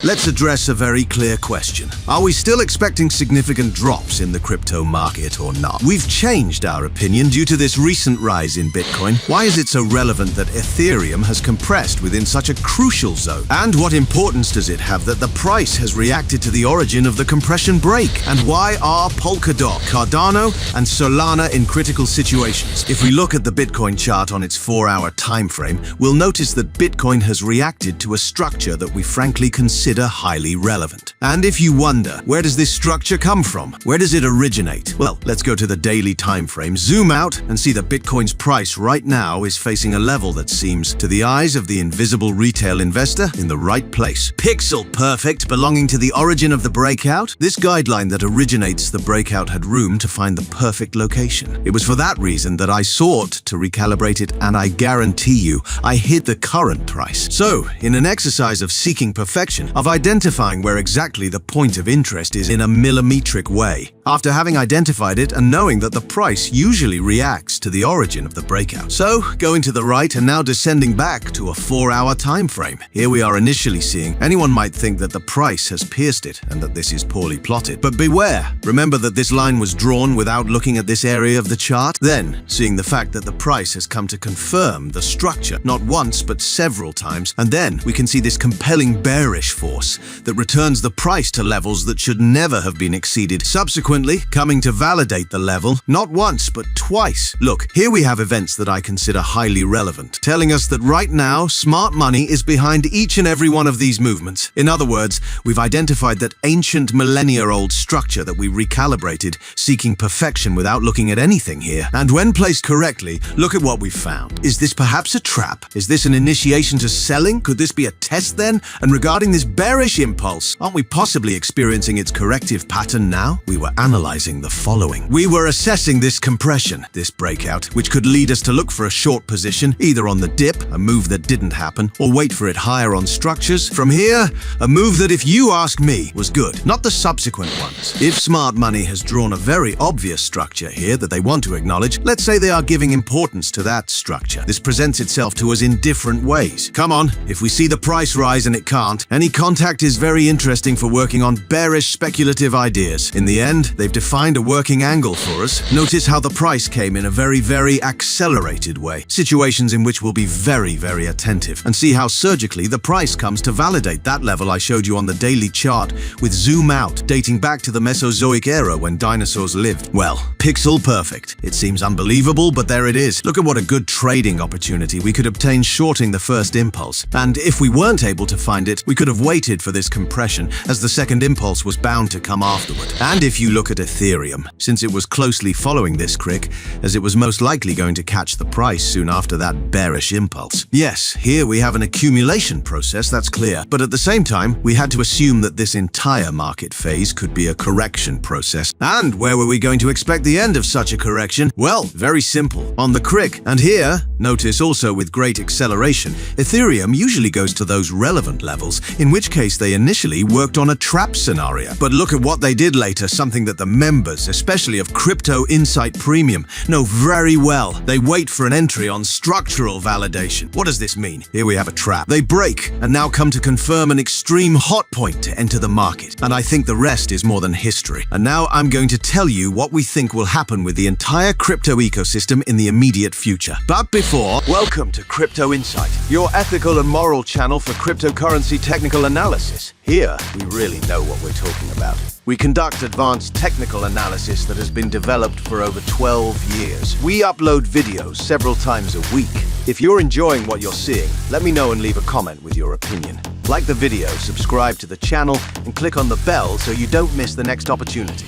let's address a very clear question. Are we still expecting significant drops in the crypto market or not? We've changed our opinion due to this recent rise in Bitcoin. Why is it so relevant that Ethereum has compressed within such a crucial zone? And what importance does it have that the price has reacted to the origin of the compression break? And why are Polkadot, Cardano, and Solana in critical situations? If we look at the Bitcoin chart on its 4-hour time frame, we'll notice that Bitcoin has reacted to a structure that we frankly consider highly relevant. And if you wonder, where does this structure come from? Where does it originate? Well, let's go to the daily time frame, zoom out, and see that Bitcoin's price right now is facing a level that seems, to the eyes of the invisible retail investor, in the right place. Pixel perfect, belonging to the origin of the breakout? This guideline that originates the breakout had room to find the perfect location. It was for that reason that I sought to recalibrate it, and I guarantee you, I hit the current price. So, in an exercise of seeking perfection, of identifying where exactly the point of interest is in a millimetric way, after having identified it and knowing that the price usually reacts to the origin of the breakout. So, going to the right and now descending back to a 4-hour time frame. Here we are initially seeing, anyone might think that the price has pierced it and that this is poorly plotted. But beware, remember that this line was drawn without looking at this area of the chart. Then, seeing the fact that the price has come to confirm the structure, not once but several times, and then we can see this compelling bearish force that returns the price to levels that should never have been exceeded, subsequently coming to validate the level, not once but twice. Look, here we have events that I consider highly relevant, telling us that right now, smart money is behind each and every one of these movements. In other words, we've identified that ancient millennia-old structure that we recalibrated, seeking perfection without looking at anything here. And when placed correctly, look at what we've found. Is this perhaps a trap? Is this an initiation to selling? Could this be a test then? And regarding this bearish impulse, aren't we possibly experiencing its corrective pattern now? We were analyzing the following. We were assessing this compression, this breakout, which could lead us to look for a short position, either on the dip, a move that didn't happen, or wait for it higher on structures. From here, a move that, if you ask me, was good, not the subsequent ones. If smart money has drawn a very obvious structure here that they want to acknowledge, let's say they are giving importance to that structure. This presents itself to us in different ways. Come on, if we see the price rise and it can't, any contact is very interesting for working on bearish speculative ideas. In the end, they've defined a working angle for us. Notice how the price came in a very accelerated way. Situations in which we'll be very attentive, and see how surgically the price comes to validate that level I showed you on the daily chart with zoom out, dating back to the Mesozoic era when dinosaurs lived. Well, pixel perfect. It seems unbelievable, but there it is. Look at what a good trading opportunity we could obtain shorting the first impulse. And if we weren't able to find it, we could have waited for this compression, as the second impulse was bound to come afterward. And if you look at Ethereum, since it was closely following this crick, as it was most likely going to catch the price soon after that bearish impulse. Yes, here we have an accumulation process, that's clear, but at the same time, we had to assume that this entire market phase could be a correction process. And where were we going to expect the end of such a correction? Well, very simple, on the crick. And here, notice also with great acceleration, Ethereum usually goes to those relevant levels, in which case they initially worked on a trap scenario. But look at what they did later, something that the members, especially of Crypto Insight Premium, know very well. They wait for an entry on structural validation. What does this mean? Here we have a trap. They break and now come to confirm an extreme hot point to enter the market. And I think the rest is more than history. And now I'm going to tell you what we think will happen with the entire crypto ecosystem in the immediate future. But before, welcome to Crypto Insight, your ethical and moral channel for cryptocurrency technical analysis. Here, we really know what we're talking about. We conduct advanced technical analysis that has been developed for over 12 years. We upload videos several times a week. If you're enjoying what you're seeing, let me know and leave a comment with your opinion. Like the video, subscribe to the channel, and click on the bell so you don't miss the next opportunity.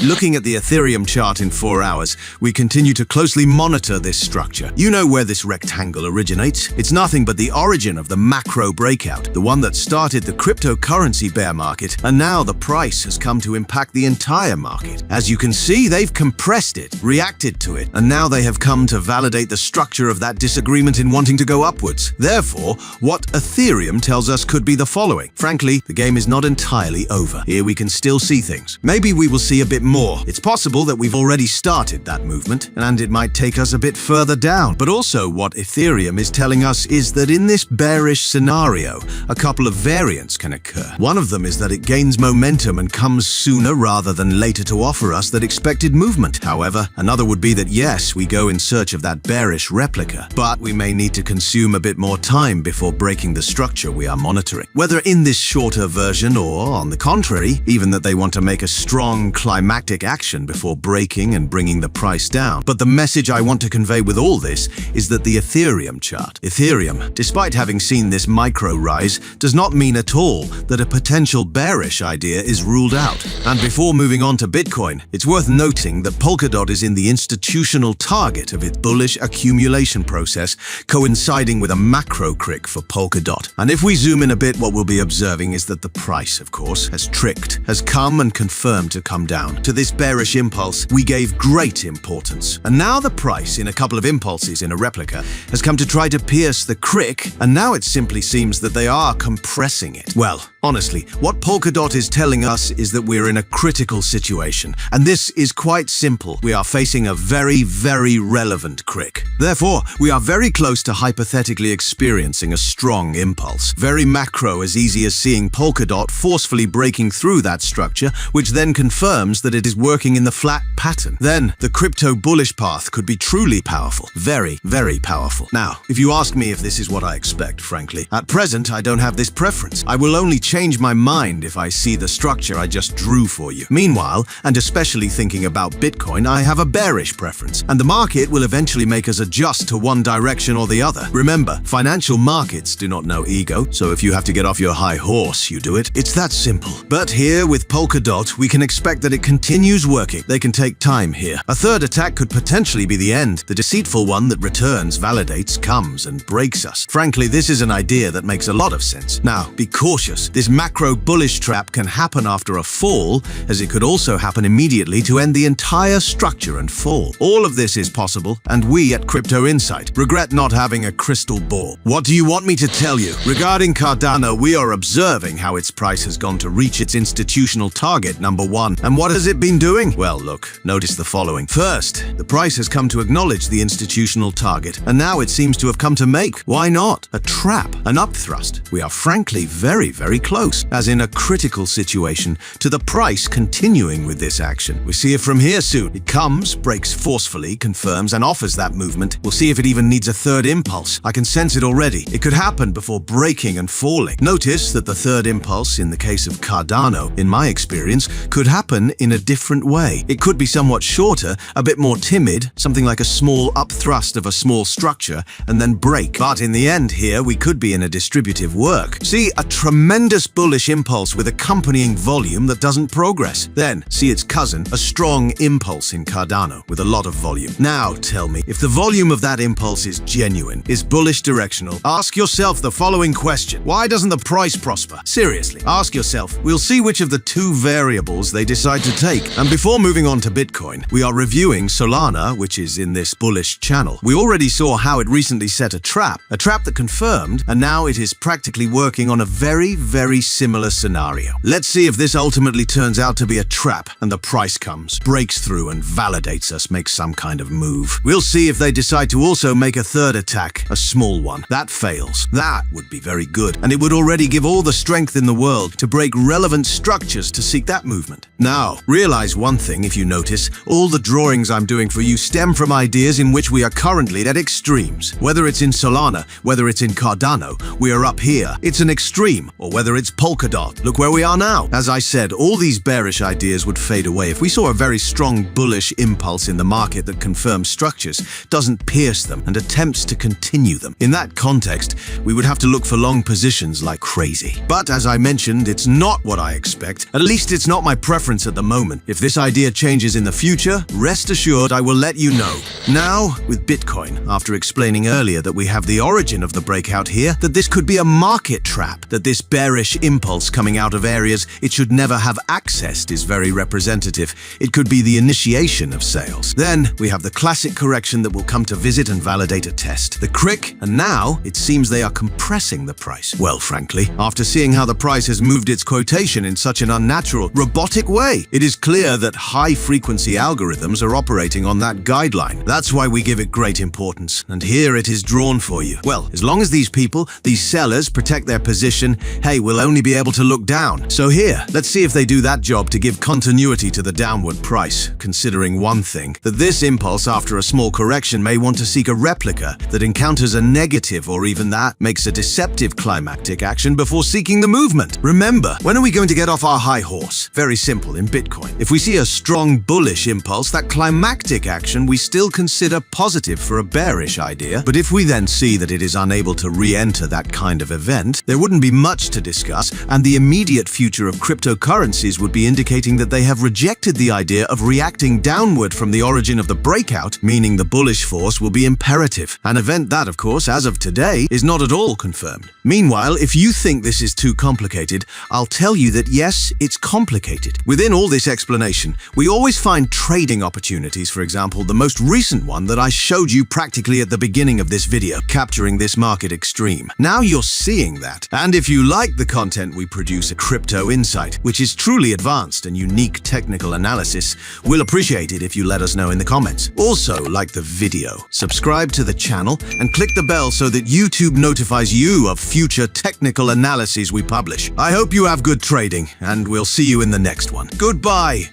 Looking at the Ethereum chart in 4 hours, we continue to closely monitor this structure. You know where this rectangle originates? It's nothing but the origin of the macro breakout, the one that started the cryptocurrency bear market, and now the price has come to impact the entire market. As you can see, they've compressed it, reacted to it, and now they have come to validate the structure of that disagreement in wanting to go upwards. Therefore, what Ethereum tells us could be the following. Frankly, the game is not entirely over. Here we can still see things. Maybe we will see a bit more. It's possible that we've already started that movement, and it might take us a bit further down. But also what Ethereum is telling us is that in this bearish scenario, a couple of variants can occur. One of them is that it gains momentum and comes sooner rather than later to offer us that expected movement. However, another would be that yes, we go in search of that bearish replica, but we may need to consume a bit more time before breaking the structure we are monitoring. Whether in this shorter version or, on the contrary, even that they want to make a strong climactic action before breaking and bringing the price down. But the message I want to convey with all this is that the Ethereum chart. Ethereum, despite having seen this micro rise, does not mean at all that a potential bearish idea is ruled out. And before moving on to Bitcoin, it's worth noting that Polkadot is in the institutional target of its bullish accumulation process, coinciding with a macro crick for Polkadot. And if we zoom in a bit, what we'll be observing is that the price, of course, has come and confirmed to come down. To this bearish impulse, we gave great importance. And now the price, in a couple of impulses in a replica, has come to try to pierce the crick, and now it simply seems that they are compressing it. Well, honestly, what Polkadot is telling us is that we're in a critical situation, and this is quite simple. We are facing a very, very relevant crick. Therefore, we are very close to hypothetically experiencing a strong impulse. Very macro, as easy as seeing Polkadot forcefully breaking through that structure, which then confirms that it is working in the flat pattern. Then, the crypto bullish path could be truly powerful. Very, very powerful. Now, if you ask me if this is what I expect, frankly, at present I don't have this preference. I will only change my mind if I see the structure I just drew for you. Meanwhile, and especially thinking about Bitcoin, I have a bearish preference, and the market will eventually make us adjust to one direction or the other. Remember, financial markets do not know ego, so if you have to get off your high horse, you do it. It's that simple. But here with Polkadot, we can expect that it continues working. They can take time here. A third attack could potentially be the end. The deceitful one that returns, validates, comes and breaks us. Frankly, this is an idea that makes a lot of sense. Now, be cautious. This macro bullish trap can happen after a fall, as it could also happen immediately to end the entire structure and fall. All of this is possible, and we at Crypto Insight regret not having a crystal ball. What do you want me to tell you? Regarding Cardano, we are observing how its price has gone to reach its institutional target, number one. And what has it been doing? Well, look, notice the following. First, the price has come to acknowledge the institutional target, and now it seems to have come to make, why not, a trap, an upthrust. We are frankly very, very close, as in a critical situation, to the price continuing with this action. We see it from here soon. It comes, breaks forcefully, confirms, and offers that movement. We'll see if it even needs a third impulse. I can sense it already. It could happen before breaking and falling. Notice that the third impulse, in the case of Cardano, in my experience, could happen in a different way. It could be somewhat shorter, a bit more timid, something like a small upthrust of a small structure, and then break. But in the end here, we could be in a distributive work. See a tremendous bullish impulse with accompanying volume that doesn't progress. Then, see its cousin, a strong impulse in Cardano, with a lot of volume. Now, tell me, if the volume of that impulse is genuine, is bullish directional, ask yourself the following question. Why doesn't the price prosper? Seriously, ask yourself. We'll see which of the two variables they decide to take. And before moving on to Bitcoin, we are reviewing Solana, which is in this bullish channel. We already saw how it recently set a trap that confirmed, and now it is practically working on a very, very similar scenario. Let's see if this ultimately turns out to be a trap, and the price comes, breaks through, and validates us, makes some kind of move. We'll see if they decide to also make a third attack, a small one. That fails. That would be very good, and it would already give all the strength in the world to break relevant structures to seek that movement. Now, realize one thing if you notice, all the drawings I'm doing for you stem from ideas in which we are currently at extremes. Whether it's in Solana, whether it's in Cardano, we are up here. It's an extreme, or whether it's Polkadot. Look where we are now. As I said, all these bearish ideas would fade away if we saw a very strong bullish impulse in the market that confirms structures, doesn't pierce them, and attempts to continue them. In that context, we would have to look for long positions like crazy. But as I mentioned, it's not what I expect. At least it's not my preference at the moment. If this idea changes in the future, rest assured I will let you know. Now, with Bitcoin, after explaining earlier that we have the origin of the breakout here, that this could be a market trap, that this bearish impulse coming out of areas it should never have accessed is very representative. It could be the initiation of sales. Then we have the classic correction that will come to visit and validate a test. The crick, and now it seems they are compressing the price. Well, frankly, after seeing how the price has moved its quotation in such an unnatural, robotic way, it is is clear that high-frequency algorithms are operating on that guideline. That's why we give it great importance, and here it is drawn for you. Well, as long as these people, these sellers, protect their position, hey, we'll only be able to look down. So here, let's see if they do that job to give continuity to the downward price, considering one thing, that this impulse after a small correction may want to seek a replica that encounters a negative or even that makes a deceptive climactic action before seeking the movement. Remember, when are we going to get off our high horse? Very simple in Bitcoin. If we see a strong bullish impulse, that climactic action we still consider positive for a bearish idea. But if we then see that it is unable to re-enter that kind of event, there wouldn't be much to discuss, and the immediate future of cryptocurrencies would be indicating that they have rejected the idea of reacting downward from the origin of the breakout, meaning the bullish force will be imperative. An event that, of course, as of today, is not at all confirmed. Meanwhile, if you think this is too complicated, I'll tell you that yes, it's complicated. Within all this explanation, we always find trading opportunities. For example, the most recent one that I showed you practically at the beginning of this video, capturing this market extreme. Now you're seeing that. And if you like the content we produce at Crypto Insight, which is truly advanced and unique technical analysis, we'll appreciate it if you let us know in the comments. Also, like the video, subscribe to the channel, and click the bell so that YouTube notifies you of future technical analyses we publish. I hope you have good trading, and we'll see you in the next one. Goodbye!